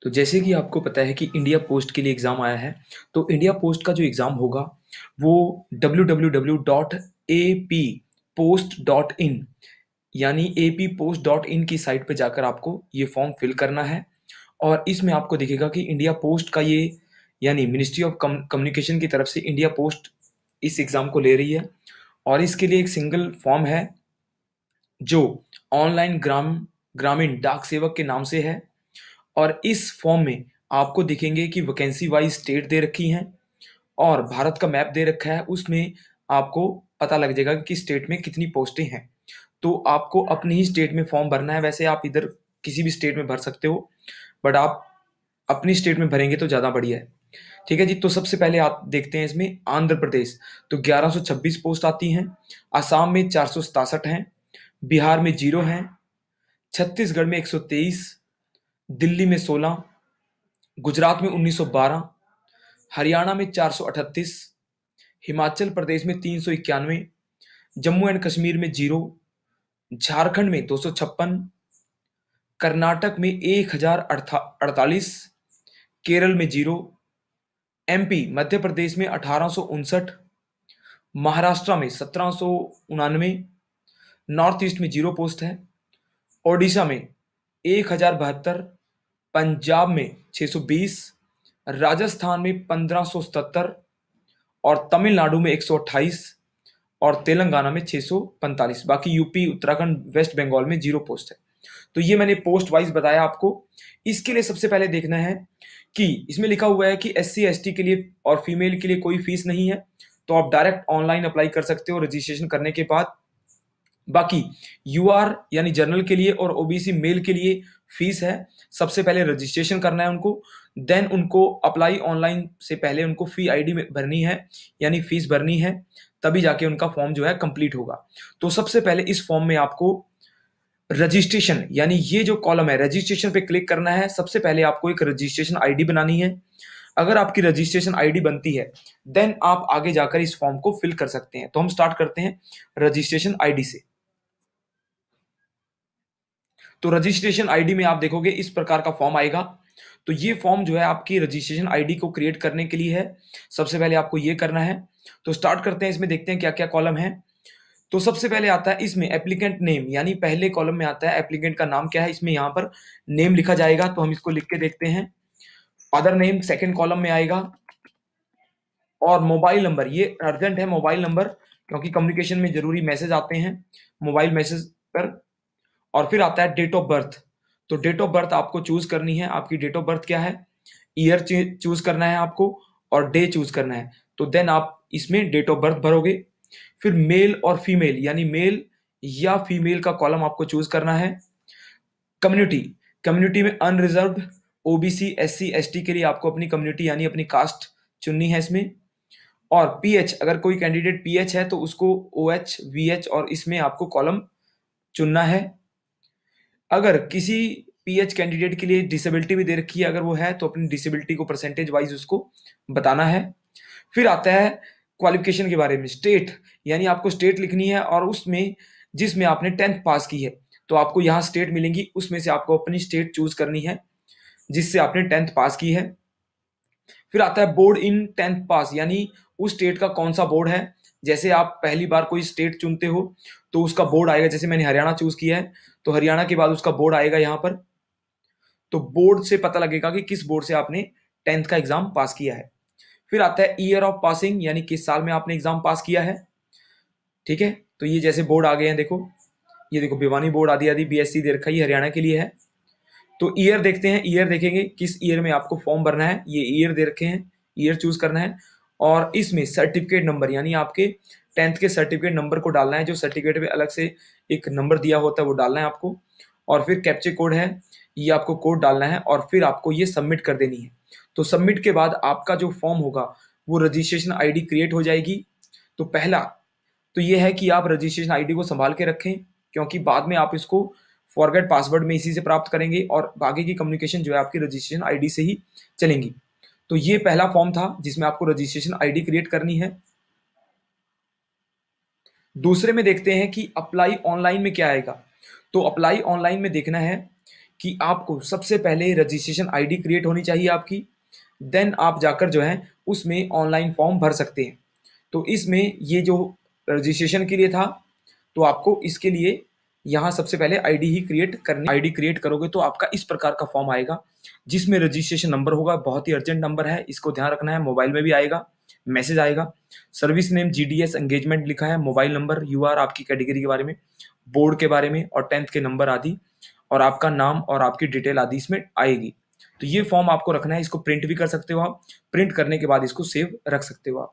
तो जैसे कि आपको पता है कि इंडिया पोस्ट के लिए एग्ज़ाम आया है, तो इंडिया पोस्ट का जो एग्ज़ाम होगा, वो www.appost.in यानी appost.in की साइट पे जाकर आपको ये फॉर्म फिल करना है और इसमें आपको दिखेगा कि इंडिया पोस्ट का ये यानी मिनिस्ट्री ऑफ कम्युनिकेशन की तरफ से इंडिया पोस्ट इस एग्ज़ाम को ले रही है और इसके लिए एक सिंगल फॉर्म है, जो ऑनलाइन ग्रामीण डाक सेवक के नाम से है। और इस फॉर्म में आपको दिखेंगे कि वैकेंसी वाइज स्टेट दे रखी हैं और भारत का मैप दे रखा है, उसमें आपको पता लग जाएगा कि किस स्टेट में कितनी पोस्टें हैं। तो आपको अपनी ही स्टेट में फॉर्म भरना है। वैसे आप इधर किसी भी स्टेट में भर सकते हो, बट आप अपनी स्टेट में भरेंगे तो ज़्यादा बढ़िया है। ठीक है जी, तो सबसे पहले आप देखते हैं इसमें आंध्र प्रदेश, तो 1126 पोस्ट आती हैं। असम में 467 हैं, बिहार में 0 हैं, छत्तीसगढ़ में 123, दिल्ली में 16, गुजरात में 1912, हरियाणा में 438, हिमाचल प्रदेश में 391, जम्मू एंड कश्मीर में 0, झारखंड में 256, कर्नाटक में 1048, केरल में 0, एमपी मध्य प्रदेश में 1859, महाराष्ट्र में 1799, नॉर्थ ईस्ट में 0 पोस्ट है, ओडिशा में 1072, पंजाब में 620, राजस्थान में 1577 और तमिलनाडु में 128 और तेलंगाना में 645। बाकी यूपी, उत्तराखंड, वेस्ट बंगाल में 0 पोस्ट है। तो ये मैंने पोस्ट वाइज बताया आपको। इसके लिए सबसे पहले देखना है कि इसमें लिखा हुआ है कि एससी एसटी के लिए और फीमेल के लिए कोई फीस नहीं है, तो आप डायरेक्ट ऑनलाइन अप्लाई कर सकते हो रजिस्ट्रेशन करने के बाद। बाकी यूआर यानी जनरल के लिए और ओबीसी मेल के लिए फीस है। सबसे पहले रजिस्ट्रेशन करना है उनको, देन उनको अप्लाई ऑनलाइन से पहले उनको फी आईडी भरनी है, यानी फीस भरनी है, तभी जाके उनका फॉर्म जो है कंप्लीट होगा। तो सबसे पहले इस फॉर्म में आपको रजिस्ट्रेशन यानी ये जो कॉलम है रजिस्ट्रेशन पे क्लिक करना है। सबसे पहले आपको एक रजिस्ट्रेशन आईडी बनानी है। अगर आपकी रजिस्ट्रेशन आईडी बनती है, देन आप आगे जाकर इस फॉर्म को फिल कर सकते हैं। तो हम स्टार्ट करते हैं रजिस्ट्रेशन आईडी से। तो रजिस्ट्रेशन आईडी में आप देखोगे इस प्रकार का फॉर्म आएगा। तो ये फॉर्म जो है आपकी रजिस्ट्रेशन आईडी को क्रिएट करने के लिए है। सबसे पहले आपको ये करना है। तो स्टार्ट करते हैं, इसमें देखते हैं क्या क्या कॉलम है। तो सबसे पहले आता है इसमें एप्लीकेंट नेम, यानी पहले कॉलम में आता है एप्लीकेंट का नाम क्या है। इसमें यहाँ पर नेम लिखा जाएगा, तो हम इसको लिख के देखते हैं। अदर नेम सेकंड कॉलम में आएगा और मोबाइल नंबर, ये अर्जेंट है मोबाइल नंबर, क्योंकि कम्युनिकेशन में जरूरी मैसेज आते हैं मोबाइल मैसेज पर। और फिर आता है डेट ऑफ बर्थ। तो डेट ऑफ बर्थ आपको चूज करनी है, आपकी डेट ऑफ बर्थ क्या है, ईयर चूज करना है आपको और डे चूज करना है। तो देन आप इसमें डेट ऑफ बर्थ भरोगे। फिर मेल और फीमेल यानी मेल या फीमेल का कॉलम आपको चूज करना है। कम्युनिटी, कम्युनिटी में अनरिजर्व्ड, ओबीसी, एससी, एसटी के लिए आपको अपनी कम्युनिटी यानी अपनी कास्ट चुननी है इसमें। और पीएच, अगर कोई कैंडिडेट पीएच है तो उसको ओएच, वीएच और इसमें आपको कॉलम चुनना है। अगर किसी पीएच कैंडिडेट के लिए डिसेबिलिटी भी दे रखी है, अगर वो है तो अपनी डिसेबिलिटी को परसेंटेज वाइज उसको बताना है। फिर आता है क्वालिफिकेशन के बारे में। स्टेट यानी आपको स्टेट लिखनी है और उसमें जिसमें आपने 10th पास की है, तो आपको यहाँ स्टेट मिलेंगी, उसमें से आपको अपनी स्टेट चूज करनी है जिससे आपने 10th पास की है। फिर आता है बोर्ड इन 10th पास, यानी उस स्टेट का कौन सा बोर्ड है। जैसे आप पहली बार कोई स्टेट चुनते हो तो उसका बोर्ड आएगा, जैसे मैंने हरियाणा चूज किया है तो हरियाणा के बाद उसका बोर्ड आएगा यहाँ पर। तो बोर्ड से पता लगेगा कि किस बोर्ड से आपने 10th का एग्जाम पास किया है। फिर आता है ईयर ऑफ पासिंग, यानी किस साल में आपने एग्जाम पास किया है। ठीक है, तो ये जैसे बोर्ड आ गए हैं, देखो ये देखो भिवानी बोर्ड आदि आदि बीएससी दे रखा है, ये हरियाणा के लिए है। तो ईयर देखते हैं, ईयर देखेंगे किस ईयर में आपको फॉर्म भरना है, ये ईयर दे रखे हैं, ईयर चूज करना है। और इसमें सर्टिफिकेट नंबर यानी आपके 10th के सर्टिफिकेट नंबर को डालना है, जो सर्टिफिकेट पे अलग से एक नंबर दिया होता है वो डालना है आपको। और फिर कैप्चे कोड है, ये आपको कोड डालना है और फिर आपको ये सबमिट कर देनी है। तो सबमिट के बाद आपका जो फॉर्म होगा वो रजिस्ट्रेशन आईडी क्रिएट हो जाएगी। तो पहला तो ये है कि आप रजिस्ट्रेशन आईडी को संभाल के रखें, क्योंकि बाद में आप इसको फॉरगेट पासवर्ड में इसी से प्राप्त करेंगे और बाकी की कम्युनिकेशन जो है आपकी रजिस्ट्रेशन आईडी से ही चलेंगी। तो ये पहला फॉर्म था जिसमें आपको रजिस्ट्रेशन आईडी क्रिएट करनी है। दूसरे में देखते हैं कि अप्लाई ऑनलाइन में क्या आएगा। तो अप्लाई ऑनलाइन में देखना है कि आपको सबसे पहले रजिस्ट्रेशन आईडी क्रिएट होनी चाहिए आपकी, देन आप जाकर जो है उसमें ऑनलाइन फॉर्म भर सकते हैं। तो इसमें ये जो रजिस्ट्रेशन के लिए था, तो आपको इसके लिए यहाँ सबसे पहले आईडी ही क्रिएट करनी। आईडी क्रिएट करोगे तो आपका इस प्रकार का फॉर्म आएगा, जिसमें रजिस्ट्रेशन नंबर होगा, बहुत ही अर्जेंट नंबर है, इसको ध्यान रखना है। मोबाइल में भी आएगा, मैसेज आएगा, सर्विस नेम जीडीएस एंगेजमेंट लिखा है, मोबाइल नंबर, यूआर आपकी कैटेगरी के बारे में, बोर्ड के बारे में और 10th के नंबर आदि, और आपका नाम और आपकी डिटेल आदि इसमें आएगी। तो ये फॉर्म आपको रखना है, इसको प्रिंट भी कर सकते हो आप, प्रिंट करने के बाद इसको सेव रख सकते हो आप।